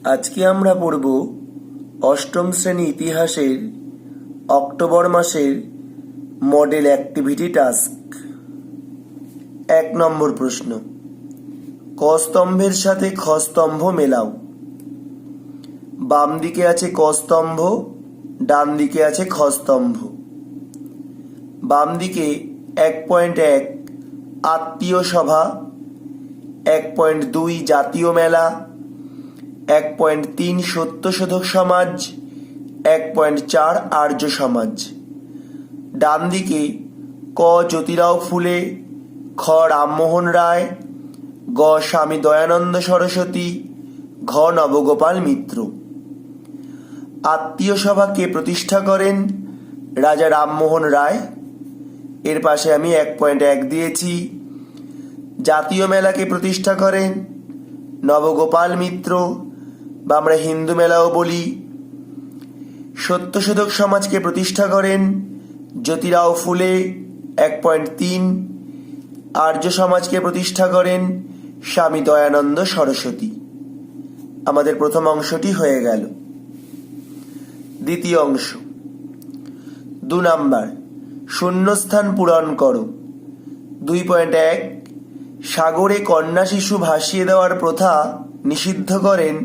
আজকে আমরা পড়ব অষ্টম শ্রেণী ইতিহাসের অক্টোবর মাসের মডেল অ্যাক্টিভিটি টাস্ক। 1 নম্বর প্রশ্ন, ক স্তম্ভের সাথে খ স্তম্ভ মেলাও। বাম দিকে আছে ক স্তম্ভ, ডান দিকে আছে খ স্তম্ভ। বাম দিকে 1.1 আত্মীয় সভা, 1.2 জাতীয় মেলা, 1.3 সত্যশোধক সমাজ, 1.4 আর্য সমাজ। ডান দিকে ক জ্যোতিরাও ফুলে, খ রামমোহন রায়, গ স্বামী দয়ানন্দ সরস্বতী, ঘ নবগোপাল মিত্র। আত্মীয় সভাকে প্রতিষ্ঠা করেন রাজা রামমোহন রায়, এর পাশে আমি 1.1 দিয়েছি। জাতীয় মেলাকে প্রতিষ্ঠা করেন নবগোপাল মিত্র, বা আমরা হিন্দু মেলাও বলি। সত্যশোধক সমাজকে প্রতিষ্ঠা করেন জ্যোতিরাও ফুলে, 1.3। আর্য সমাজকে প্রতিষ্ঠা করেন স্বামী দয়ানন্দ সরস্বতী। আমাদের প্রথম অংশটি হয়ে গেল। দ্বিতীয় অংশ, 2 নাম্বার, শূন্যস্থান পূরণ করো। 2.1 সাগরে কন্যা শিশু ভাসিয়ে দেওয়ার প্রথা নিষিদ্ধ করেন,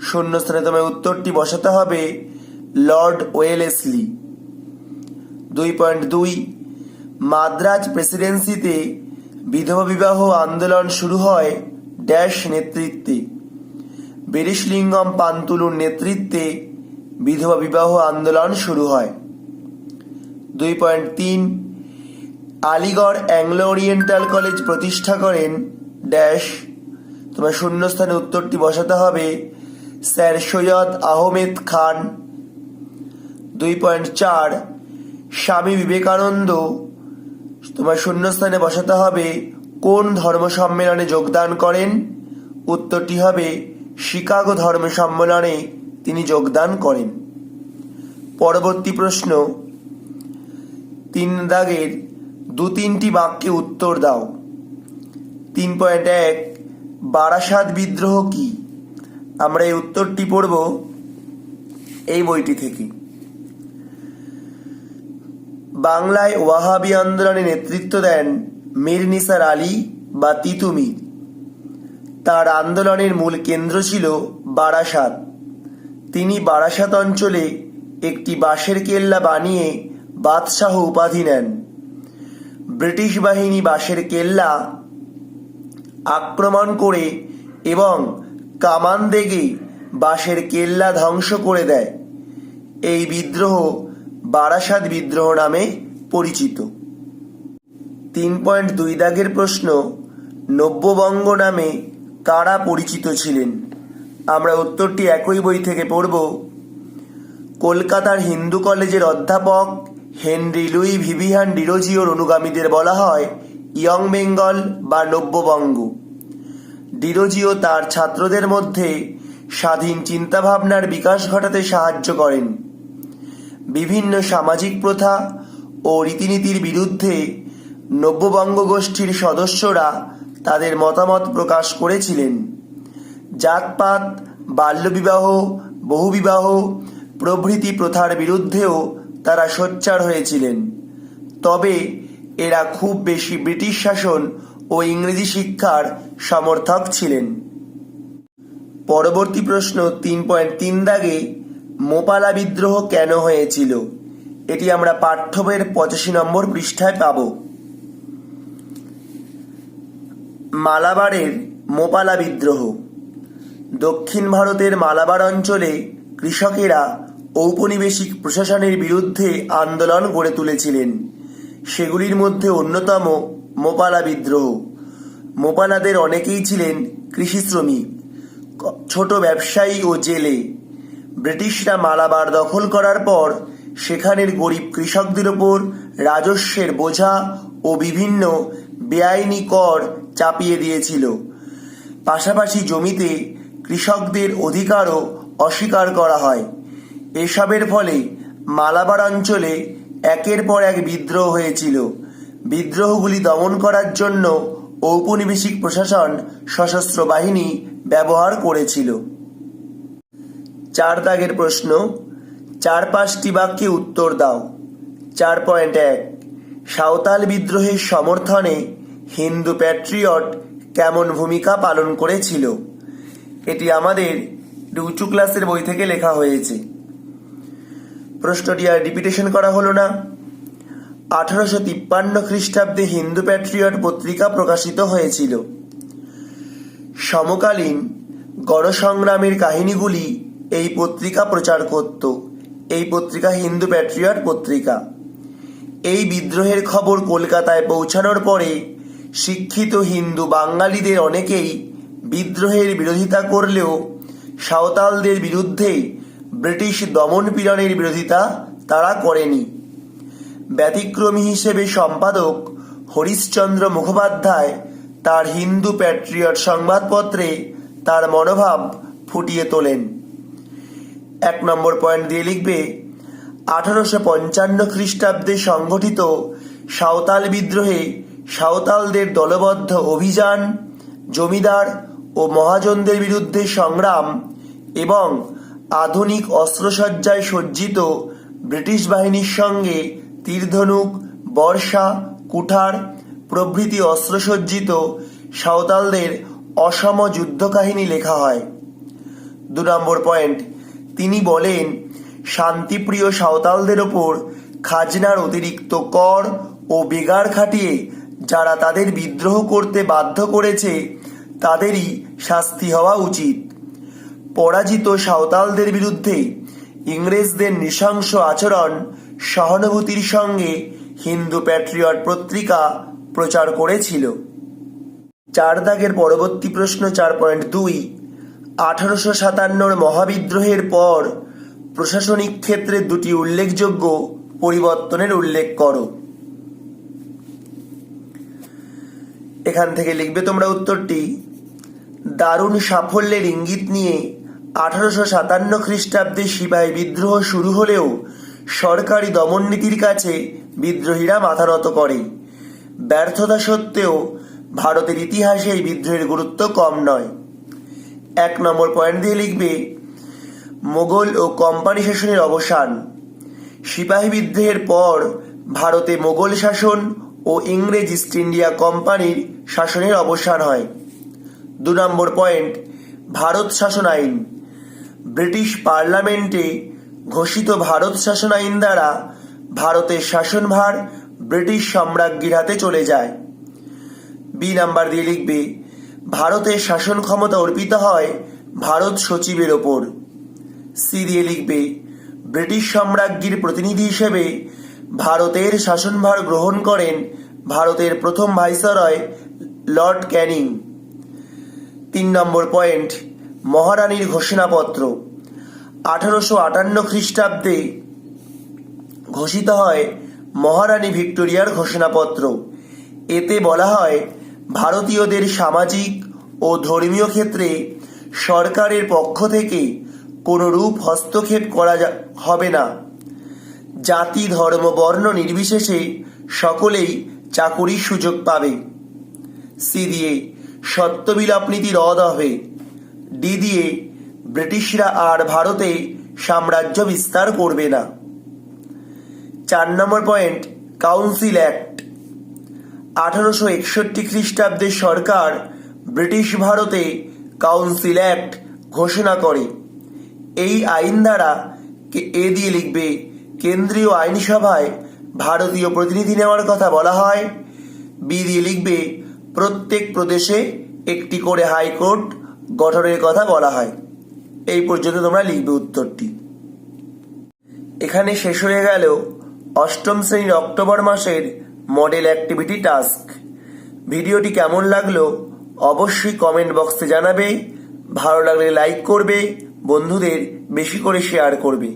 শূন্যস্থানে তোমায় উত্তরটি বসাতে হবে লর্ড ওয়েলেসলি। 2.2 মাদ্রাজ প্রেসিডেন্সিতে বিধবা বিবাহ আন্দোলন শুরু হয় ড্যাশ নেতৃত্বে। বেরিশলিঙ্গম পান্তুলুর নেতৃত্বে বিধবা বিবাহ আন্দোলন শুরু হয়। 2.3 আলিগড় অ্যাংলো ওরিয়েন্টাল কলেজ প্রতিষ্ঠা করেন ড্যাশ, তোমার শূন্যস্থানে উত্তরটি বসাতে হবে স্যার সৈয়দ আহমেদ খান। 2.4 স্বামী বিবেকানন্দ, তোমার শূন্যস্থানে বসাতে হবে কোন ধর্ম সম্মেলনে যোগদান করেন, উত্তরটি হবে শিকাগো ধর্ম সম্মেলনে তিনি যোগদান করেন। পরবর্তী প্রশ্ন, 3 দাগের 2-3টি বাক্যে উত্তর দাও। 3.1 বারাসাত বিদ্রোহ কি? আমরা এই উত্তরটি পড়ব এই বইটি থেকে। বাংলায় ওয়াহাবি আন্দোলনে নেতৃত্ব দেন মীর নিসার আলী বা তিতুমির। তার আন্দোলনের মূল কেন্দ্র ছিল বারাসাত। তিনি বারাসাত অঞ্চলে একটি বাঁশের কেল্লা বানিয়ে বাদশাহ উপাধি নেন। ব্রিটিশ বাহিনী বাঁশের কেল্লা আক্রমণ করে এবং কামান দেগে বাঁশের কেল্লা ধ্বংস করে দেয়। এই বিদ্রোহ বারাসাত বিদ্রোহ নামে পরিচিত। 3.2 দাগের প্রশ্ন, নব্যবঙ্গ নামে কারা পরিচিত ছিলেন? আমরা উত্তরটি একই বই থেকে পড়ব। কলকাতার হিন্দু কলেজের অধ্যাপক হেনরি লুই ভিভিয়ান ডিরোজিওর অনুগামীদের বলা হয় ইয়ং বেঙ্গল বা নব্যবঙ্গ। ডিরোজিও তার ছাত্রদের মধ্যে স্বাধীন চিন্তাভাবনার বিকাশ ঘটাতে সাহায্য করেন। বিভিন্ন সামাজিক প্রথা ও রীতিনীতির বিরুদ্ধে নব্যবঙ্গ গোষ্ঠীর সদস্যরা তাদের মতামত প্রকাশ করেছিলেন। জাতপাত, বাল্যবিবাহ, বহুবিবাহ প্রভৃতি প্রথার বিরুদ্ধেও তারা সোচ্চার হয়েছিলেন। তবে এরা খুব বেশি ব্রিটিশ শাসন ও ইংরেজি শিক্ষার সমর্থক ছিলেন। পরবর্তী প্রশ্ন 3.3 দাগে মোপালা বিদ্রোহ কেন হয়েছিল? এটি আমরা পাঠ্য বইয়ের 85 নম্বর পৃষ্ঠায় পাব। মালাবারের মোপালা বিদ্রোহ। দক্ষিণ ভারতের মালাবার অঞ্চলে কৃষকেরা ঔপনিবেশিক প্রশাসনের বিরুদ্ধে আন্দোলন গড়ে তুলেছিলেন। সেগুলির মধ্যে অন্যতম মোপালা বিদ্রোহ। মোপালাদের অনেকেই ছিলেন কৃষি শ্রমিক, ছোট ব্যবসায়ী ও জেলে। ব্রিটিশরা মালাবার দখল করার পর সেখানের গরিব কৃষকদের ওপর রাজস্বের বোঝা ও বিভিন্ন বেআইনি কর চাপিয়ে দিয়েছিল। পাশাপাশি জমিতে কৃষকদের অধিকারও অস্বীকার করা হয়। এসবের ফলে মালাবার অঞ্চলে একের পর এক বিদ্রোহ হয়েছিল। বিদ্রোহগুলি দমন করার জন্য ঔপনিবেশিক প্রশাসন সশস্ত্র বাহিনী ব্যবহার করেছিল। 4 দাগের প্রশ্ন, 4-5টি বাক্যে উত্তর দাও। 4.1 সাঁওতাল বিদ্রোহের সমর্থনে হিন্দু প্যাট্রিয়ট কেমন ভূমিকা পালন করেছিল? এটি আমাদের উঁচু ক্লাসের বই থেকে লেখা হয়েছে। প্রশ্নটি আর রিপিটেশন করা হলো না। 1853 খ্রিস্টাব্দে হিন্দু প্যাট্রিয়ট পত্রিকা প্রকাশিত হয়েছিল। সমকালীন গণসংগ্রামের কাহিনীগুলি এই পত্রিকা প্রচার করত। এই পত্রিকা হিন্দু প্যাট্রিয়ট পত্রিকা। এই বিদ্রোহের খবর কলকাতায় পৌঁছানোর পরে শিক্ষিত হিন্দু বাঙালিদের অনেকেই বিদ্রোহের বিরোধিতা করলেও সাঁওতালদের বিরুদ্ধে ব্রিটিশ দমনপীড়নের বিরোধিতা তারা করেনি। ব্যতিক্রমী হিসেবে সম্পাদক হরিশচন্দ্র মুখোপাধ্যায় তার হিন্দু প্যাট্রিয়ট সংবাদপত্রে তার মনোভাব ফুটিয়ে তোলেন। 1 নম্বর পয়েন্ট দিয়ে লিখবে, 1855 খ্রিস্টাব্দে সংগঠিত সাঁওতাল বিদ্রোহে সাঁওতালদের দলবদ্ধ অভিযান, জমিদার ও মহাজনদের বিরুদ্ধে সংগ্রাম এবং আধুনিক অস্ত্রসজ্জায় সজ্জিত ব্রিটিশ বাহিনীর সঙ্গে তীরধনুক, বর্শা, কুঠার প্রভৃতি অস্ত্রসজ্জিত সাঁওতালদের অসম যুদ্ধকাহিনী লেখা হয়। 2 নম্বর পয়েন্ট, তিনি বলেন, শান্তিপ্রিয় সাঁওতালদের ওপর খাজনার অতিরিক্ত কর ও বেগার খাটিয়ে যারা তাদের বিদ্রোহ করতে বাধ্য করেছে তাদেরই শাস্তি হওয়া উচিত। পরাজিত সাঁওতালদের বিরুদ্ধে ইংরেজদের নৃশংস আচরণ সহানুভূতির সঙ্গে হিন্দু প্যাট্রিয়ট পত্রিকা প্রচার করেছিল। 4 দাগের পরবর্তী প্রশ্ন 4.2 1857 মহাবিদ্রোহের পর প্রশাসনিক ক্ষেত্রে 2টি উল্লেখযোগ্য পরিবর্তনের উল্লেখ করো। এখান থেকে লিখবে তোমরা উত্তরটি। দারুণ সাফল্যের ইঙ্গিত নিয়ে 1857 খ্রিস্টাব্দে সিপাহী বিদ্রোহ শুরু হলেও সরকারি দমননীতির কাছে বিদ্রোহীরা মাথা নত করে। ব্যর্থতা সত্ত্বেও ভারতের ইতিহাসে এই বিদ্রোহের গুরুত্ব কম নয়। 1 নম্বর পয়েন্ট দিয়ে লিখবে, মোগল ও কোম্পানি শাসনের অবসান। সিপাহী বিদ্রোহের পর ভারতে মোগল শাসন ও ইংরেজ ইস্ট ইন্ডিয়া কোম্পানির শাসনের অবসান হয়। 2 নম্বর পয়েন্ট, ভারত শাসন আইন। ব্রিটিশ পার্লামেন্টে ঘোষিত ভারত শাসন আইন দ্বারা ভারতের শাসনভার ব্রিটিশ সম্রাজ্ঞীর হাতে চলে যায়। বি নাম্বার দিয়ে লিখবে, ভারতের শাসন ক্ষমতা অর্পিত হয় ভারত সচিবের ওপর। সি দিয়ে লিখবে, ব্রিটিশ সম্রাজ্ঞীর প্রতিনিধি হিসেবে ভারতের শাসনভার গ্রহণ করেন ভারতের প্রথম ভাইসরয় লর্ড ক্যানিং। 3 নম্বর পয়েন্ট, মহারানীর ঘোষণাপত্র। 1858 খ্রিস্টাব্দে ঘোষিত হয় মহারানী ভিক্টোরিয়ার ঘোষণাপত্র। এতে বলা হয়, ভারতীয়দের সামাজিক ও ধর্মীয় ক্ষেত্রে সরকারের পক্ষ থেকে কোনরূপ হস্তক্ষেপ করা হবে না। জাতি, ধর্ম, বর্ণ নির্বিশেষে সকলেই চাকুরির সুযোগ পাবে। সি দিয়ে, সত্যবিলোপ নীতি রদ হবে। ডি দিয়ে, ব্রিটিশরা আর ভারতে সাম্রাজ্য বিস্তার করবে না। 4 নম্বর পয়েন্ট, কাউন্সিল অ্যাক্ট। 1861 খ্রিস্টাব্দে সরকার ব্রিটিশ ভারতে কাউন্সিল অ্যাক্ট ঘোষণা করে। এই আইন দ্বারা এ দিয়ে লিখবে, কেন্দ্রীয় আইনসভায় ভারতীয় প্রতিনিধি নেওয়ার কথা বলা হয়। বি দিয়ে লিখবে, প্রত্যেক প্রদেশে একটি করে হাইকোর্ট গঠনের কথা বলা হয়। এই পর্যন্ত তোমরা লিখবে উত্তরটি। এখানে শেষ হয়ে গেল 8ম শ্রেণীর অক্টোবর মাসের মডেল অ্যাক্টিভিটি টাস্ক। ভিডিওটি কেমন লাগলো অবশ্যই কমেন্ট বক্সে জানাবে। ভালো লাগলে লাইক করবে, বন্ধুদের বেশি করে শেয়ার করবে।